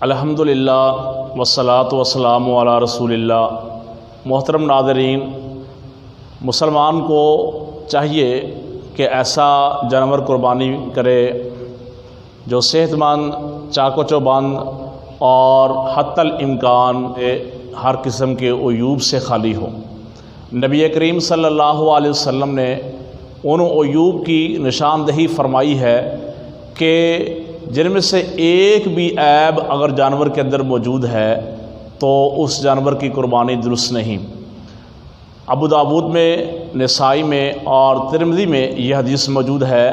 الحمدللہ والصلاۃ والسلام علی رسول اللہ۔ محترم ناظرین، مسلمان کو چاہیے کہ ایسا جانور قربانی کرے جو صحت مند، چاق و چوبند اور حتی الامکان ہر قسم کے عیوب سے خالی ہو۔ نبی کریم صلی اللہ علیہ وسلم نے ان عیوب کی نشاندہی فرمائی ہے کہ جن میں سے ایک بھی عیب اگر جانور کے اندر موجود ہے تو اس جانور کی قربانی درست نہیں۔ ابو داود میں، نسائی میں اور ترمذی میں یہ حدیث موجود ہے۔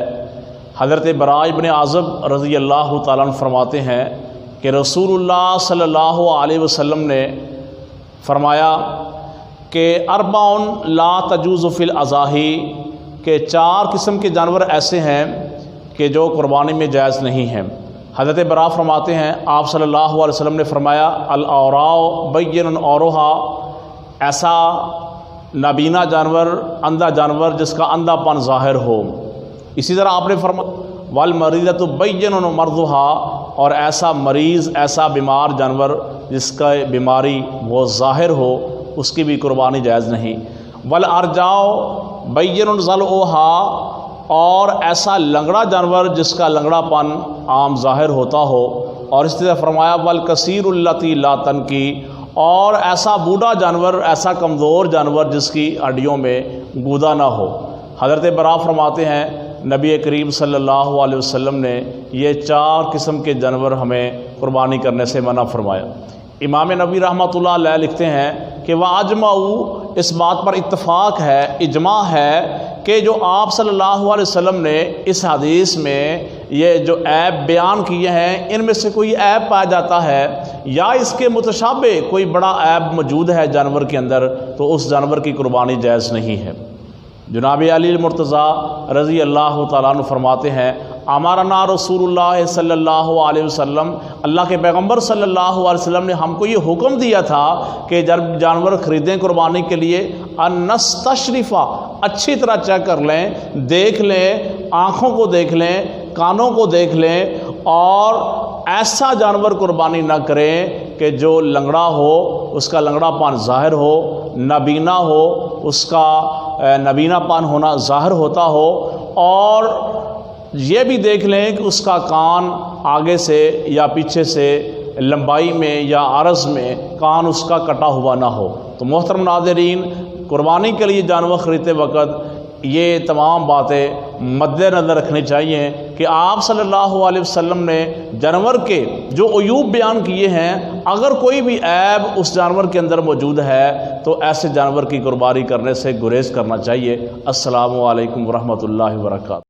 حضرت براء بن عازب رضی اللہ تعالیٰ عنہ فرماتے ہیں کہ رسول اللہ صلی اللہ علیہ وسلم نے فرمایا کہ اربعٌ لا تجوز فی الاضاحی، کہ 4 قسم کے جانور ایسے ہیں کہ جو قربانی میں جائز نہیں ہیں۔ حضرت براء فرماتے ہیں آپ صلی اللہ علیہ وسلم نے فرمایا الاوراء بین اوروہا، ایسا نابینا جانور، اندھا جانور جس کا اندھا پن ظاہر ہو۔ اسی طرح آپ نے فرمایا والمریضۃ بین مرضھا، اور ایسا مریض، ایسا بیمار جانور جس کا بیماری وہ ظاہر ہو، اس کی بھی قربانی جائز نہیں۔ والارجاء بین ضلعھا، اور ایسا لنگڑا جانور جس کا لنگڑا پن عام ظاہر ہوتا ہو۔ اور اس طرح فرمایا والکثیر التی لا تنکی، اور ایسا بوڑھا جانور، ایسا کمزور جانور جس کی ہڈیوں میں گودا نہ ہو۔ حضرت براء فرماتے ہیں نبی کریم صلی اللہ علیہ وسلم نے یہ 4 قسم کے جانور ہمیں قربانی کرنے سے منع فرمایا۔ امام نبوی رحمۃ اللہ علیہ لکھتے ہیں کہ وَأَجْمَعُوا، اس بات پر اتفاق ہے، اجماع ہے کہ جو آپ صلی اللہ علیہ وسلم نے اس حدیث میں یہ جو عیب بیان کیے ہیں، ان میں سے کوئی عیب پایا جاتا ہے یا اس کے متشابہ کوئی بڑا عیب موجود ہے جانور کے اندر، تو اس جانور کی قربانی جائز نہیں ہے۔ جناب علی المرتضیٰ رضی اللہ تعالیٰ عنہ فرماتے ہیں امرنا رسول اللہ صلی اللہ علیہ وسلم، اللہ کے پیغمبر صلی اللہ علیہ وسلم نے ہم کو یہ حکم دیا تھا کہ جب جانور خریدیں قربانی کے لیے ان نستشرفا، اچھی طرح چیک کر لیں، دیکھ لیں، آنکھوں کو دیکھ لیں، کانوں کو دیکھ لیں، اور ایسا جانور قربانی نہ کریں کہ جو لنگڑا ہو، اس کا لنگڑا پان ظاہر ہو، نابینا ہو، اس کا نابینا پان ہونا ظاہر ہوتا ہو، اور یہ بھی دیکھ لیں کہ اس کا کان آگے سے یا پیچھے سے لمبائی میں یا عرض میں کان اس کا کٹا ہوا نہ ہو۔ تو محترم ناظرین، قربانی کے لیے جانور خریدتے وقت یہ تمام باتیں مد نظر رکھنی چاہیے کہ آپ صلی اللہ علیہ وسلم نے جانور کے جو عیوب بیان کیے ہیں، اگر کوئی بھی عیب اس جانور کے اندر موجود ہے تو ایسے جانور کی قربانی کرنے سے گریز کرنا چاہیے۔ السلام علیکم ورحمۃ اللہ وبرکاتہ۔